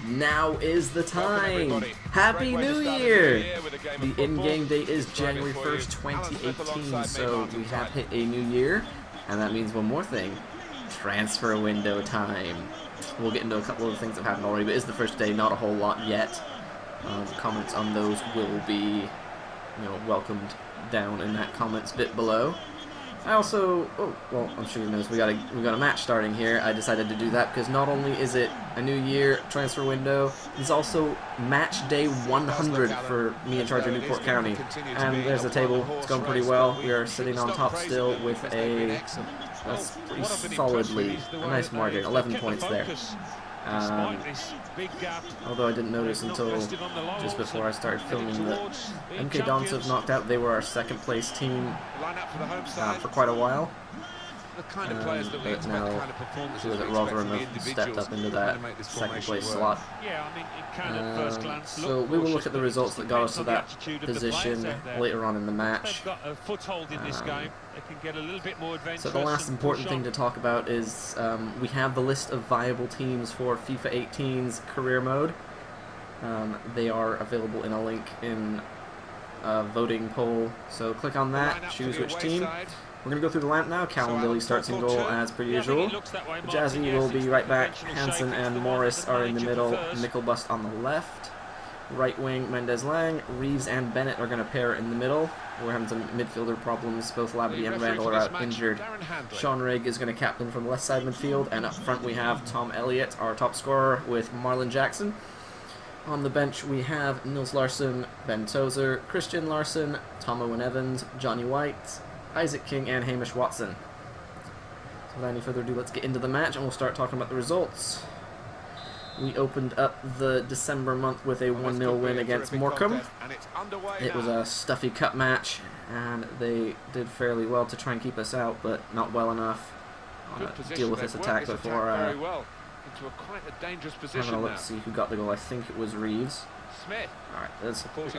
Now is the time! Happy New Year! The in-game date is January 1st, 2018, so we have hit a new year, and that means one more thing. Transfer window time. We'll get into a couple of things that have happened already, but it's the first day, not a whole lot yet. Comments on those will be, welcomed down in that comments bit below. I also, I'm sure you noticed we got a match starting here. I decided to do that because not only is it a new year transfer window, it's also match day 100 for me in charge of Newport County. And there's the table. It's going pretty well. We are sitting on top still with a pretty solid lead. A nice margin, 11 points there. Although I didn't notice until just before I started filming that MK Dons have knocked out. They were our second place team for quite a while. But now Rotherham have stepped up into that second place slot. So we will look at the results that got us to that position later on in the match. So the last important thing to talk about is we have the list of viable teams for FIFA 18's career mode. They are available in a link in a voting poll, so click on that, choose which team. We're going to go through the lineup now. Callum Billy starts in goal as per usual. Jazzy will be right back. Hansen and Morris are in the middle. Mickelbust on the left. Right wing, Mendez Lang. Reeves and Bennett are going to pair in the middle. We're having some midfielder problems. Both Labadie and Randall are out injured. Sean Rigg is going to captain from the left side midfield. And up front we have Tom Elliott, our top scorer, with Marlon Jackson. On the bench we have Nils Larsson, Ben Tozer, Christian Larson, Tom Owen Evans, Johnny White, Isaac King, and Hamish Watson. So without any further ado, let's get into the match and we'll start talking about the results. We opened up the December month with a 1-0 win against Morecambe. It was a stuffy cup match and they did fairly well to try and keep us out, but not well enough to deal with this attack before having a look to see who got the goal. I think it was Reeves. Alright,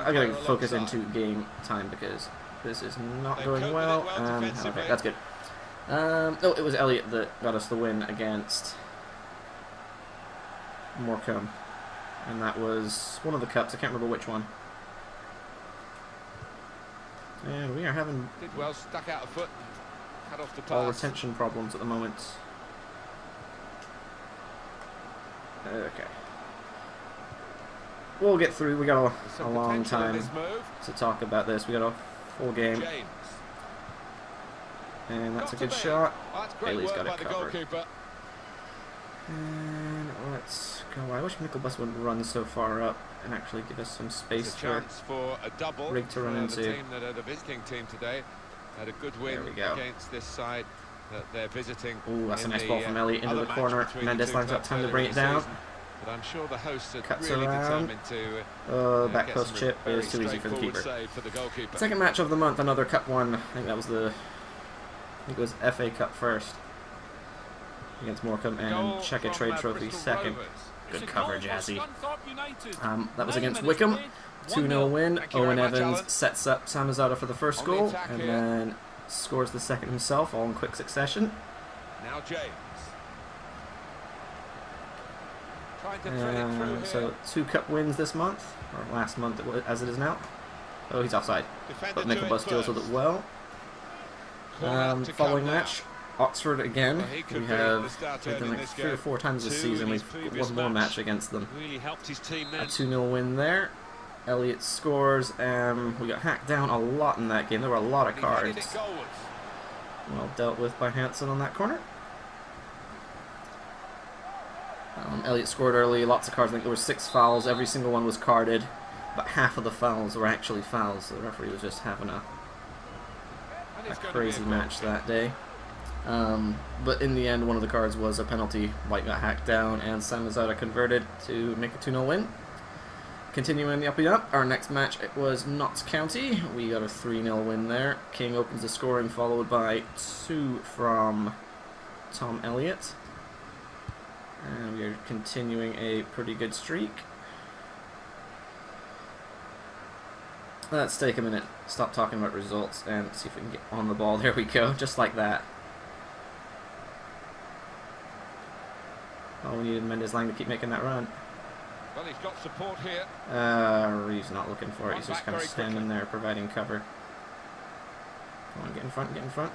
I gotta focus into game time because this is not going well. Okay, that's good. No, it was Elliott that got us the win against Morecambe. And that was one of the cups. I can't remember which one. And we are having ball retention problems at the moment. Okay. We'll get through. We got a long time to talk about this. We got a full game. And that's a good shot. Bailey's got it covered. And let's go. I wish Mickelbus would run so far up and actually give us some space for Rigg to run into. There we go. Ooh, that's a nice ball from Elliott into the corner. Mendes lines up time to bring it down. But I'm sure the hosts are cuts really around. determined to back post chip is too easy for the keeper. Second match of the month, another cup one. I think that was it was FA Cup first against Morecambe, and Checker Trade Trophy second. Good cover, Jazzy. That was against Wickham. 2-0 win. Owen Evans sets up Samazada for the first goal and then scores the second himself, all in quick succession. Now James. So 2 cup wins this month, or last month as it is now. Oh, he's offside. But Mickelbus deals with it well. Following match, Oxford again. We have played them like 3 or 4 times this season. We've won more match against them. A 2-0 win there. Elliott scores. We got hacked down a lot in that game. There were a lot of cards. Well dealt with by Hansen on that corner. Elliott scored early, lots of cards. I think there were 6 fouls. Every single one was carded, but half of the fouls were actually fouls. So the referee was just having a crazy match that day. But in the end, one of the cards was a penalty. White got hacked down, and Samazada converted to make a 2-0 win. Continuing the uppy up, our next match it was Notts County. We got a 3-0 win there. King opens the scoring, followed by 2 from Tom Elliott. And we are continuing a pretty good streak. Let's take a minute, stop talking about results, and see if we can get on the ball. There we go, just like that. Oh, we needed Mendez Lang to keep making that run. Well, he's got support here. Reeves not looking for it. He's just kind of standing there providing cover. Come on, get in front, get in front.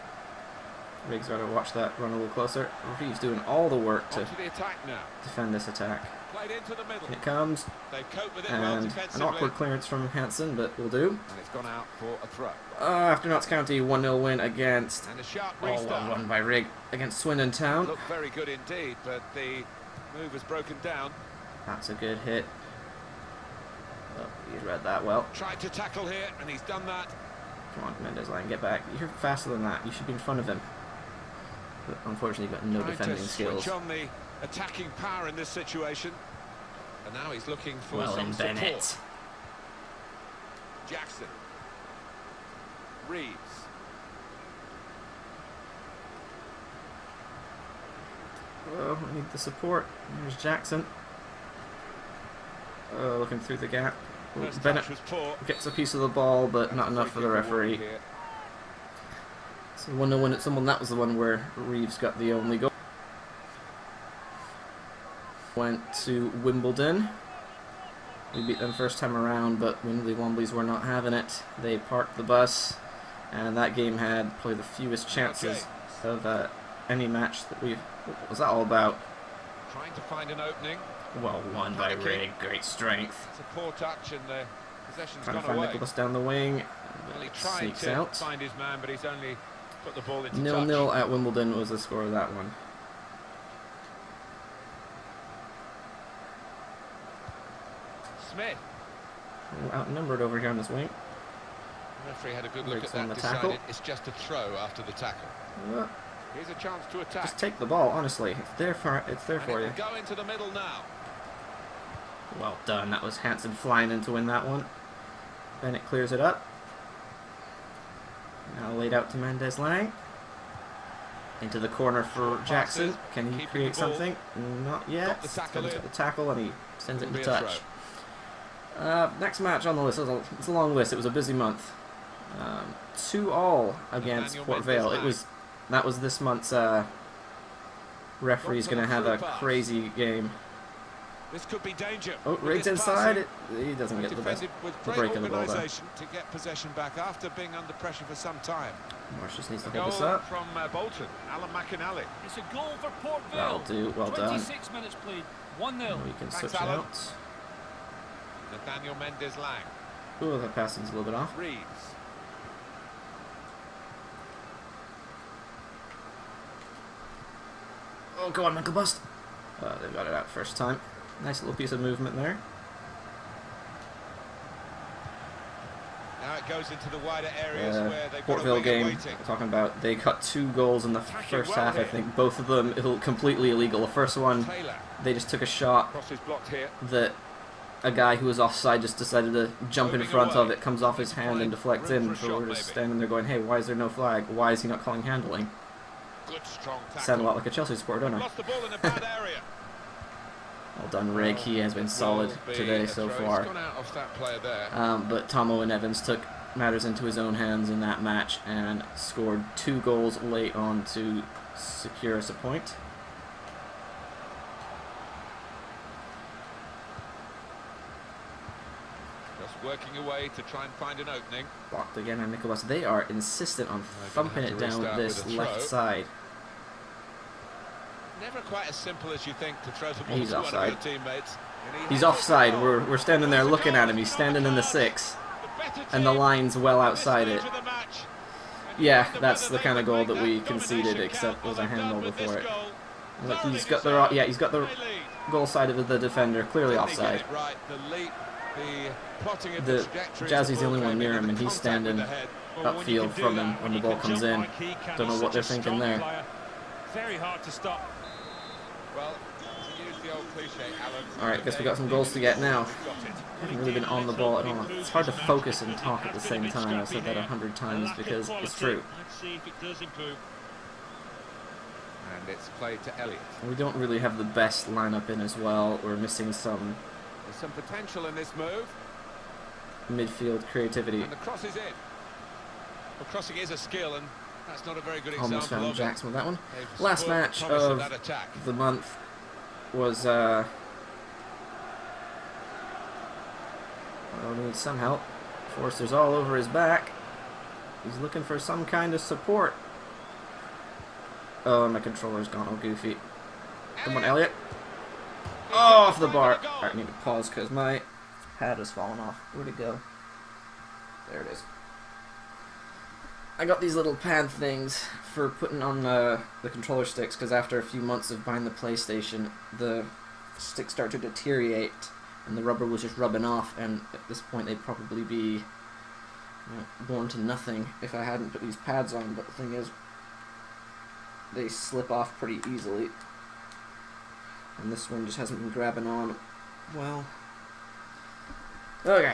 Riggs got to watch that run a little closer. Reeves doing all the work to the attack now. defend this attack. Played into the middle. It comes, They cope with it and an awkward clearance from Hansen, but will do. And it's gone out for a throw. After Notts County 1-0 win against, And a sharp well restart. won by Rigg against Swindon Town. Looked very good indeed, but the move has broken down. That's a good hit. Oh, he's read that well. Tried to tackle here, and he's done that. Come on, Mendes line, get back. You're faster than that. You should be in front of him. But unfortunately, you've got no defending skills. Switch on the attacking power in this situation. And now he's looking for Well some in support. Bennett. Jackson. Reeves. Oh, I need the support. There's Jackson. Looking through the gap. First Bennett touch was poor. gets a piece of the ball, but not enough for the referee. So 1-0 win at someone. That was the one where Reeves got the only goal. Went to Wimbledon. We beat them first time around, but Wembley Womblies were not having it. They parked the bus, and that game had probably the fewest chances of any match that we've... What was that all about? Trying to find an opening. Well won by Rigg. Great strength. It's a poor touch, and the possession's Trying to gone find away. Nicholas down the wing. Well, he tried Sneaks to out. find his man, but he's only put the ball into 0-0 touch. at Wimbledon was the score of that one. Smith. Outnumbered over here on this wing. The referee had a good look Riggs at on that, the decided tackle. it's just a throw after the tackle. Here's a chance to attack. Just take the ball, honestly. It's there for you. Go into the middle now. Well done. That was Hansen flying in to win that one. Bennett clears it up. Now laid out to Mendes Lang. Into the corner for Jackson. Can he create something? Not yet. Comes with the tackle and he sends it into touch. Next match on the list. It's a long list. It was a busy month. 2-2 against Port Vale. That was this month's referee's going to have a crazy game. This could be danger. Oh, Riggs inside. He doesn't get the break of the ball there. To get possession back after being under pressure for some time. Marsh just needs to hold this up. From Bolton, Alan McInally. It's a goal for Port Vale. That'll do. Well done. 26 minutes played. 1-0. We can Thanks, switch Alan. out. Nathaniel Mendes Lang. Oh, that passing's a little bit off. Reeves. Oh, go on, Michael Bust. They got it out first time. Nice little piece of movement there. Now it goes into the wider areas where they've Port got a Vale winger game, waiting. talking about, they got 2 goals in the first half, I think. Both of them completely illegal. The first one, Taylor. they just took a shot Crosses blocked here. that a guy who was offside just decided to jump in front of it, comes off his hand and deflects in. So we're just standing there going, hey, why is there no flag? Why is he not calling handling? Good strong tackle. Sound a lot like a Chelsea supporter, don't I? Lost the ball in a bad area. Well done, Rigg. He has been solid today so far. He's gone out off that player there. But Tom Owen Evans took matters into his own hands in that match and scored 2 goals late on to secure us a point. Just working away to try and find an opening. Blocked again on Nicholas. They are insistent on thumping it down this left side. Never quite as simple as you think to throw the ball He's to one offside. of your teammates. He's offside. We're standing there looking at him. He's standing in the 6. And the line's well outside it. Yeah, that's the kind of goal that we conceded, except there was a handball before it. Look, he's got the goal side of the defender, clearly offside. The Jazzy's the only one near him, and he's standing upfield from him when the ball comes in. Don't know what they're thinking there. Very hard to stop. Well, to use the old cliche, Alan. Alright, guess we got some goals to get now. I haven't really been on the ball at all. It's hard to focus and talk at the same time. I've said that 100 times because it's true. Let's see if it does improve. And it's played to Elliott. We don't really have the best lineup in as well. We're missing some There's some potential in this move. midfield creativity. And the cross is in. Well, crossing is a skill, and that's not a very good Almost example found of Jackson it. with that one. They've Last spoiled match promise of that attack. the month was Oh, needs some help. Forster's all over his back. He's looking for some kind of support. Oh, my controller's gone all goofy. Come on, Elliot. Oh, off the bar. Alright, I need to pause because my pad has fallen off. Where'd it go? There it is. I got these little pad things for putting on the controller sticks because after a few months of buying the PlayStation, the sticks start to deteriorate and the rubber was just rubbing off, and at this point they'd probably be worn to nothing if I hadn't put these pads on, but the thing is, they slip off pretty easily. And this one just hasn't been grabbing on well. Okay.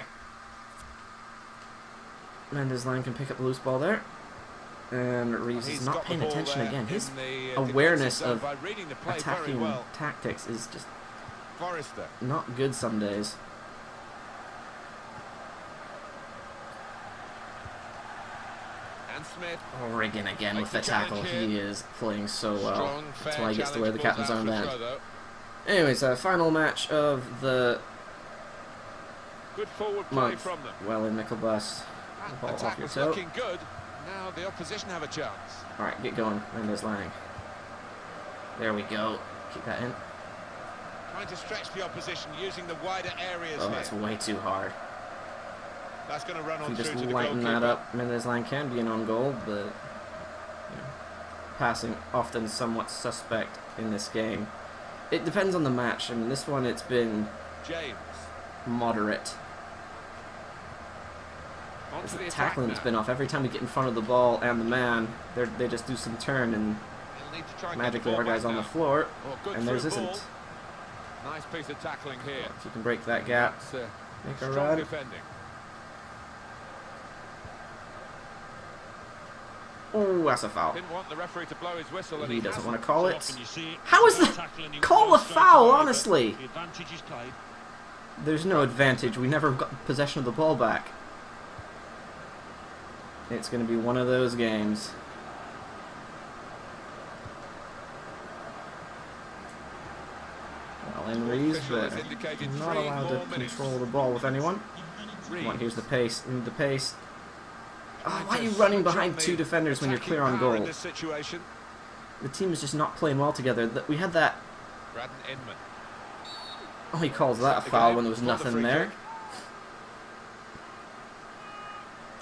Mendes line can pick up the loose ball there. And Reeves is not paying attention again. His awareness of attacking tactics is just not good some days. Regan again with the tackle. He is playing so well. That's why he gets to wear the captain's armband. Anyways, final match of the month. Well in nickel bust. Ball off your toe. Good. Now the opposition have a chance. Alright, get going. Mendes Lang. There we go. Keep that in. Trying to stretch the opposition using the wider areas. Oh, that's way too hard. That's going to run on if you through just to the lighten goalkeeper. that up, Mendes Lang can be an on goal, but you know, passing often somewhat suspect in this game. It depends on the match. I mean, this one it's been James. Moderate. Onto the Tackling's been off. Every time we get in front of the ball and the man, they just do some turn and magically our guy's on the floor, and theirs isn't. Nice piece of tackling here. If you can break that gap, make a run. Defending. Oh, that's a foul. Didn't want the referee to blow his whistle, and He doesn't hasn't. want to call it. How is the call a foul? Honestly, there's no advantage. We never got possession of the ball back. It's going to be one of those games. Well, in Reeves, but not allowed to control the ball with anyone. Come on, here's the pace. We need the pace. Oh, why are you running behind two defenders when you're clear on goal? The team is just not playing well together. We had that. Oh, he calls that a foul when there was nothing there.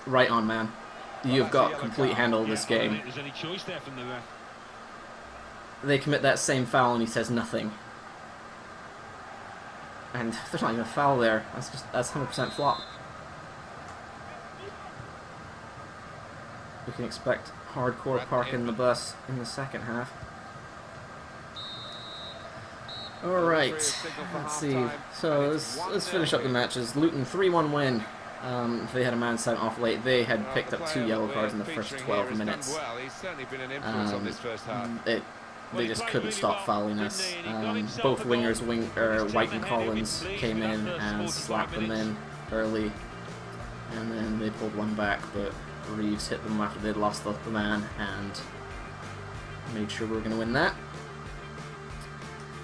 Right on, man. You've got complete handle of this game. They commit that same foul and he says nothing. And there's not even a foul there. That's 100% flop. We can expect hardcore parking the bus in the second half. Alright, let's see. So let's finish up the matches. Luton 3-1 win. They had a man sent off late. They had picked up 2 yellow cards in the first 12 minutes. They just couldn't stop fouling us. Both wingers, White and Collins, came in and slapped them in early. And then they pulled one back, but Reeves hit them after they'd lost the man and made sure we were going to win that.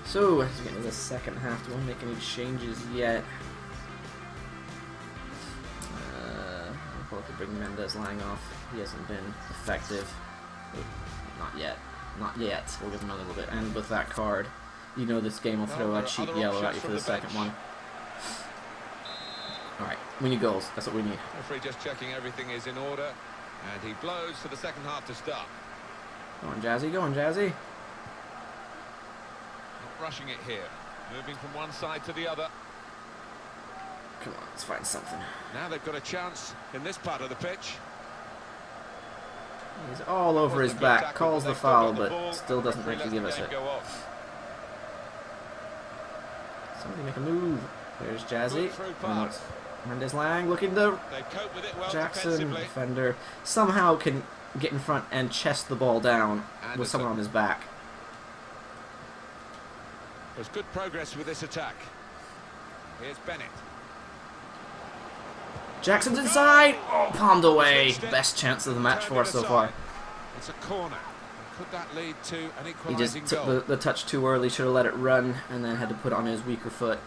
So, as we get into the second half, do I want to make any changes yet? I'll probably bring Mendes Lang off. He hasn't been effective. Not yet. Not yet. We'll give him another little bit. And with that card, you know this game will throw a cheap yellow at you for the second one. Alright, we need goals. That's what we need. Referee just checking everything is in order, and he blows for the second half to start. Go on, Jazzy. Go on, Jazzy. Not rushing it here. Moving from one side to the other. Come on, let's find something. Now they've got a chance in this part of the pitch. He's all over his back. Calls the foul, but still doesn't actually give us it. Somebody make a move. There's Jazzy. Mendes Lang looking to Jackson, defender. Somehow can get in front and chest the ball down with someone on his back. There's good progress with this attack. Here's Bennett. Jackson's inside. Oh, palmed away. Best chance of the match for us so far. It's a corner. Could that lead to an equalising He just took the touch too early. Should have let it run and then had to put it on his weaker foot.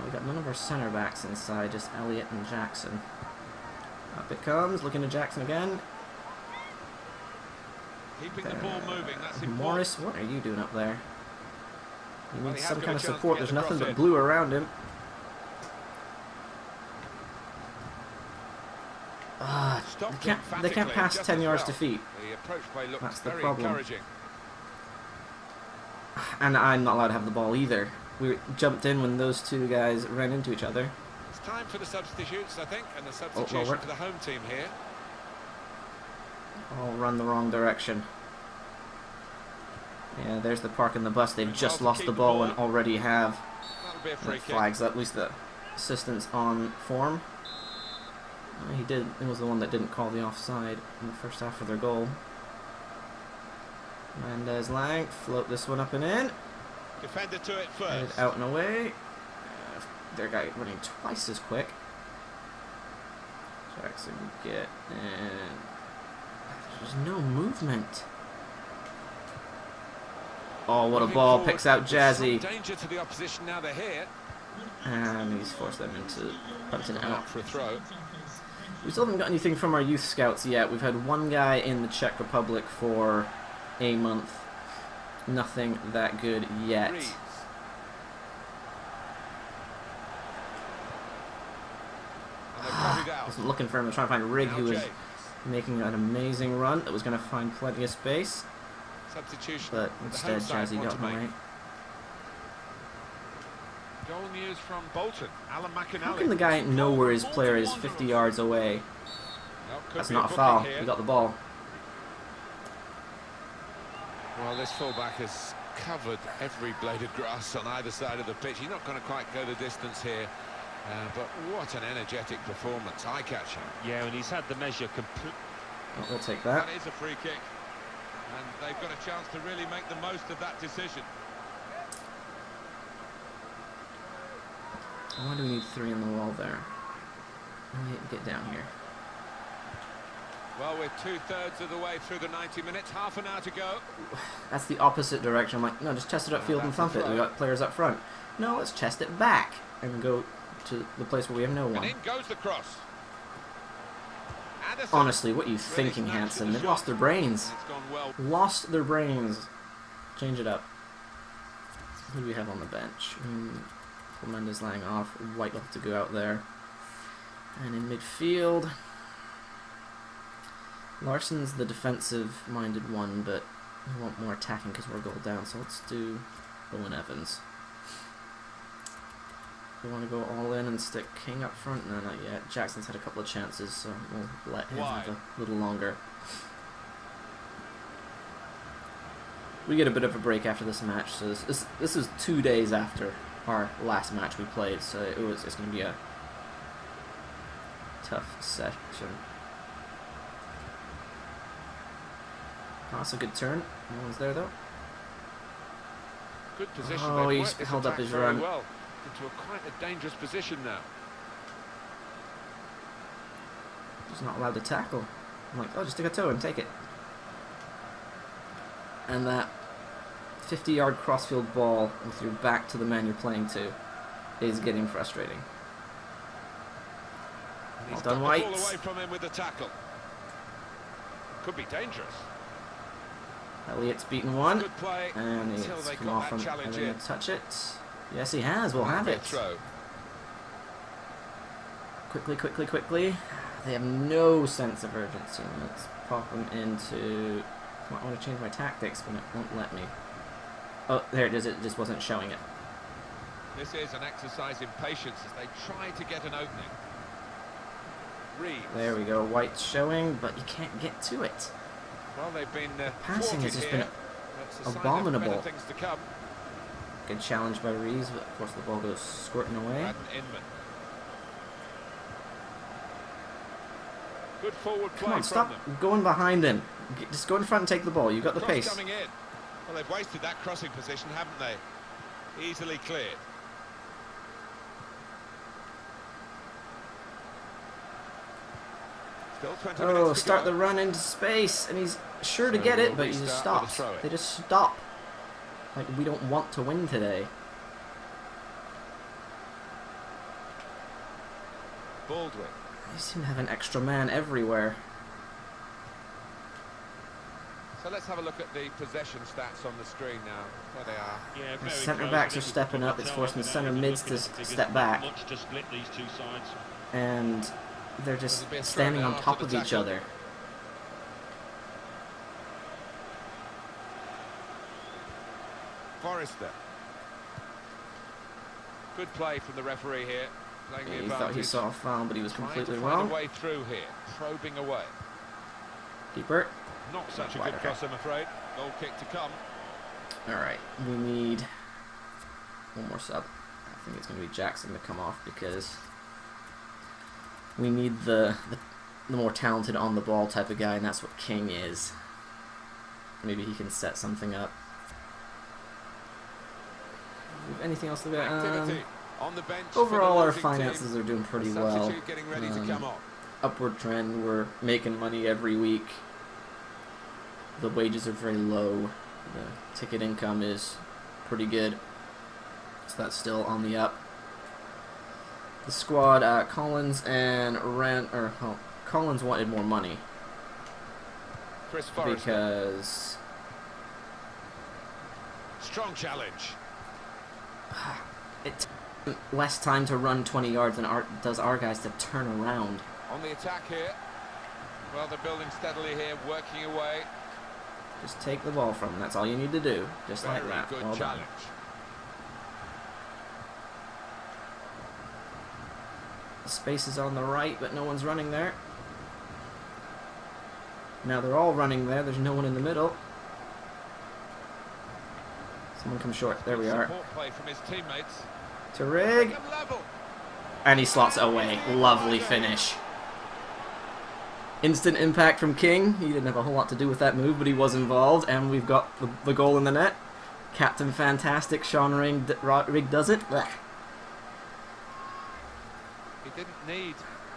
We none of our centre backs inside, just Elliott and Jackson. Up it comes, looking at Jackson again. Keeping the ball moving, that's important. Morris, what are you doing up there? He Well, needs he has some got kind a of chance to support. get There's the nothing cross but in. blue around him. Stopped They can't emphatically, pass just 10 as yards well. to feet. The approach play looks That's the very problem. encouraging. And I'm not allowed to have the ball either. We jumped in when those two guys ran into each other. It's time for the substitutes, I think, and the well, substitution for the home team here. All run the wrong direction. Yeah, there's the park and the bus. They've just lost the ball and already have That'll be a free kick. flags. At least the assistant's on form. He did. It was the one that didn't call the offside in the first half of their goal. Mendez Lang, float this one up and in. Defender to it Headed first. out and away. Their guy running twice as quick. Jackson get in. There's no movement. Oh, what a Moving ball. forward Picks out with Jazzy. some danger to the opposition now they're here. And he's forced them into punting it out. Out for a throw. We still haven't got anything from our youth scouts yet. We've had one guy in the Czech Republic for a month. Nothing that good yet. Reeves. And they've cut it I out. wasn't looking for him. I was trying to find Rig, Now who was James. making an amazing run that was going to find plenty of space. Substitution. But that the instead, home side Jazzy want got to in the make. way. Goal news from Bolton. Alan McAnally. How can the guy know where his player is 50 yards away? Well, could That's be not a booking foul. here. He got the ball. Well, this fullback has covered every blade of grass on either side of the pitch. He's not going to quite go the distance here, but what an energetic performance, eye-catching. Yeah, and he's had the measure complete. Oh, we'll take that. That is a free kick, and they've got a chance to really make the most of that decision. Why do we need 3 on the wall there? Get down here. Well, we're 2/3 of the way through the 90 minutes, half an hour to go. That's the opposite direction. I'm like, no, just chest it upfield and thump it. We got players up front. No, let's chest it back and go to the place where we have no And one. in goes the cross. Addison. Honestly, what are you thinking, Really snaps Hansen? at the They've lost shot. their brains. It's gone well. Lost their brains. Change it up. Who do we have on the bench? Mendes Lang off. White will have to go out there. And in midfield, Larson's the defensive-minded one, but we want more attacking because we're a goal down. So let's do Owen Evans. We want to go all in and stick King up front? No, not yet. Jackson's had a couple of chances, so we'll let him have a little longer. We get a bit of a break after this match, so this is 2 days after our last match we played, so it's going to be a tough session. Oh, that's a good turn. No one's there though. Good position. Oh, They've he's worked this held up attack his very run. well. Into a quite a dangerous position now. He's not allowed to tackle. I'm like, oh, just stick a toe and take it. And that 50-yard crossfield ball with your back to the man you're playing to is getting frustrating. And Well he's done, got White. the ball away from him with the tackle. Could be dangerous. Elliott's beaten one, Good play. and until he's they come got off that from challenge having in. to touch it. Yes, he has. We'll have it. Throw. Quickly, quickly, quickly. They have no sense of urgency. Let's pop them into... I want to change my tactics, but it won't let me. Oh, there it is. It just wasn't showing it. This is an exercise in patience as they try to get an opening. Reeves. There we go. White's showing, but you can't get to it. Well, they've been Passing has thwarted just here. been That's a sign of abominable. better things to come. Good challenge by Reeves, but of course the ball goes squirting away. Braden Inman. Good forward play Come on, from stop them. going behind him. Just go in front and take the ball. You've got the Cross pace. coming in. Well, they've wasted that crossing position, haven't they? Easily cleared. Still 20 Oh, minutes to start go. the run into space, and he's sure to So get it, we'll but he just restart with a stops. throw-in. They just stop. Like, we don't want to win today. Baldwin. They seem to have an extra man everywhere. So let's have a look at the possession stats on the screen now. There they are. Yeah, The very centre close. backs I are think stepping we've up. It's got forcing the to centre tell mids them to because there's step not back. much to split these two sides. And they're just There'll be a throw standing now on top after of the each tackle. other. Forrester. Good play from the referee here. Playing the He advantage. thought he saw a foul, but he was Trying completely to find wrong. a way through here, probing away. Keeper. Not such a Wide, good okay. cross, I'm afraid. Goal kick to come. Alright, we need one more sub. I think it's going to be Jackson to come off because we need the more talented on-the-ball type of guy, and that's what King is. Maybe he can set something up. Anything else to go? Activity on the bench. Overall, for the our losing finances team. are doing pretty The well. substitute getting ready to come on. Upward trend. We're making money every week. The wages are very low. The ticket income is pretty good, so that's still on the up. The squad, Collins and Collins wanted more money Chris Forrester. because Strong challenge. it took less time to run 20 yards than does our guys to turn around. On the attack here. Well, they're building steadily here, working away. Just take the ball from them. That's all you need to do. Just like Very that. good Well done. challenge. The space is on the right, but no one's running there. Now they're all running there. There's no one in the middle. Someone comes short. There we are. Support play from his teammates. To Rig. Make them level. And he slots it away. Lovely finish. Instant impact from King. He didn't have a whole lot to do with that move, but he was involved. And we've got the goal in the net. Captain Fantastic, Sean Rig does it. Blech. He didn't need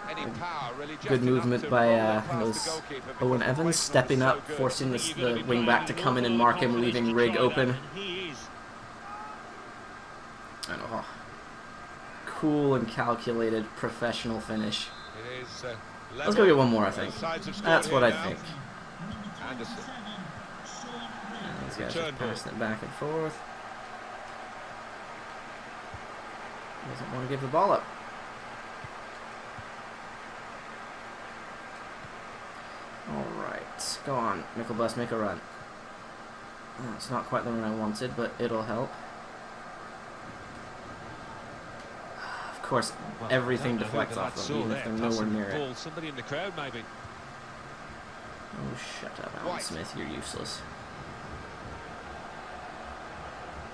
any power, really. Just Good enough movement to by roll it past those the goalkeeper because Owen the Evans placement stepping was so up, good. forcing the wing back to come in and mark him, leaving Rig open. He is. And cool and calculated professional finish. It is, Let's go get one more, I Both think. sides have scored That's what here I now. think. Anderson. And these guys are Return ball. passing it back and forth. Doesn't want to give the ball up. Alright, go on, Nickelbus, make a run. Oh, it's not quite the run I wanted, but it'll help. Of course, everything deflects off them, even if they're nowhere near it. Somebody in the crowd, maybe. Oh, shut up, Alan White. Smith, you're useless.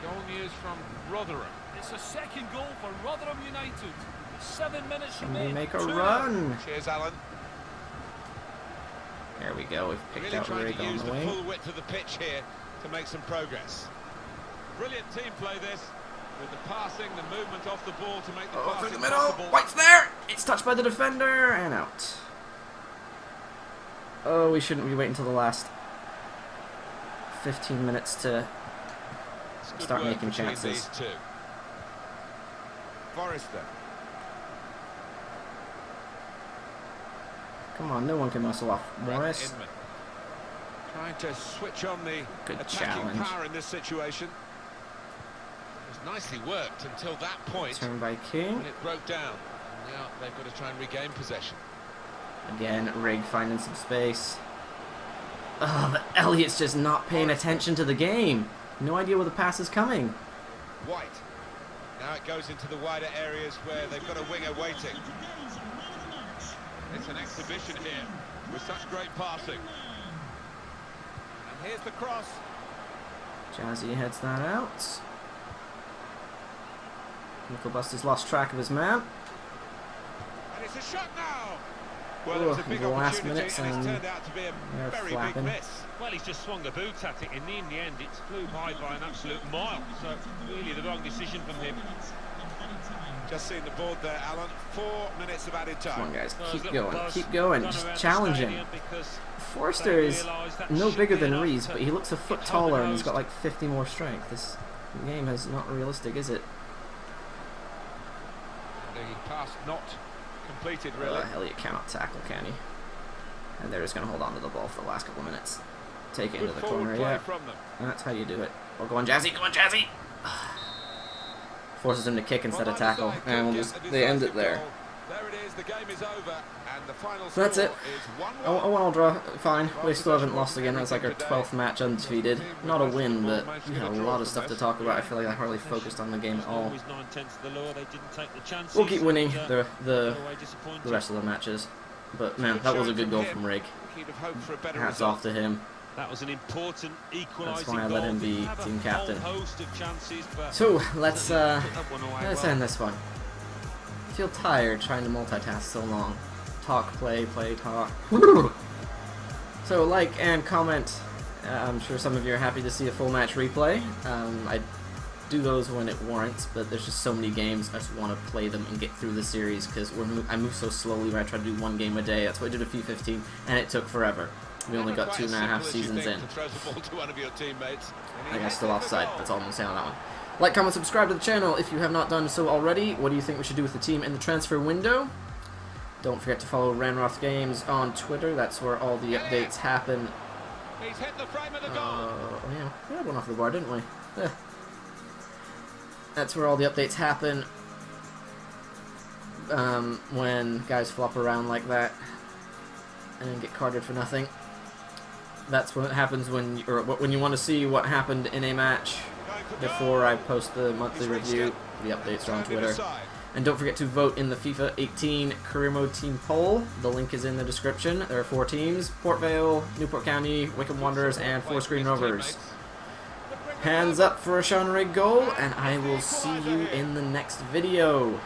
Goal news from Rotherham. It's a second goal for Rotherham United. 7 minutes Can we remain. make a 2-0. run? Cheers, Alan. There we go, we've picked Really out trying Rig to on use the the wing. full width of the pitch here to make some progress. Brilliant team play this, with the passing, the movement off the ball to make the Oh, passing through the middle. possible. White's there. It's touched by the defender and out. Oh, we shouldn't be waiting until the last 15 minutes to It's good start work making between chances. these two. Forrester. Come on, no one can muscle off Brett Morris. Inman. Trying to switch on the Good attacking challenge. power in this situation. It was nicely worked until that point Turn by King. when it broke down. Now they've got to try and regain possession. Again, Rig finding some space. Oh, but Elliot's just not paying attention to the game. No idea where the pass is coming. White. Now it goes into the wider areas where they've got a winger waiting. It's an exhibition here with such great passing. And here's the cross. Jazzy heads that out. Nickelbuster's lost track of his man. And it's a shot now. Well, it was a big the last opportunity minutes and it's and turned out to be a they're very flapping. big miss. Well, he's just swung the boots at it, and in the end, it flew by an absolute mile. So, really, the wrong decision from him. Just seeing the board there, Alan. 4 minutes of added Come on, time. guys, Well, keep there's a going, buzz keep going. gone Just around the challenge him. stadium because Forster they is realise that no should bigger be than enough Rees, to but he looks a foot get taller and he's got hard-nosed. like 50 more strength. This game is not realistic, is it? The pass not completed, really. Elliot cannot tackle, can he? And they're just going to hold on to the ball for the last couple of minutes. Take it into the corner, yeah. That's how you do it. Well, go on, Jazzy, come on, Jazzy! Forces him to kick instead of tackle, and they end it there. There it is, the game is over, and the final So that's it. score is 1-1. A 1-1 draw, fine. We still haven't lost again. That's like our 12th match undefeated. Not a win, but we had a lot of stuff to talk about. I feel like I hardly focused on the game at all. We'll keep winning the rest of the matches. But man, that was a good goal from Rig. Hats off to him. That was an important equalising That's why I goal. let him be Have a team captain. whole host of chances, but So let's put that one away well. end this one. I feel tired trying to multitask so long. Talk, play, play, talk. So like and comment. I'm sure some of you are happy to see a full match replay. I do those when it warrants, but there's just so many games. I just want to play them and get through the series because I move so slowly when I try to do one game a day. That's what I did at FIFA 15, and it took forever. We only got 2.5 seasons in. I got still offside. That's all I'm going to say on that one. Like, comment, subscribe to the channel if you have not done so already. What do you think we should do with the team in the transfer window? Don't forget to follow Ranroth Games on Twitter. That's where all the updates happen. He's hit the frame of the goal. Oh yeah, we had one off the bar, didn't we? Yeah. That's where all the updates happen. When guys flop around like that and get carded for nothing. That's what happens when you want to see what happened in a match before I post the monthly review. The updates are on Twitter. And don't forget to vote in the FIFA 18 Career Mode Team Poll. The link is in the description. There are 4 teams: Port Vale, Newport County, Wickham Wanderers, and Fourscreen Rovers. Hands up for a Sean Rig goal, and I will see you in the next video.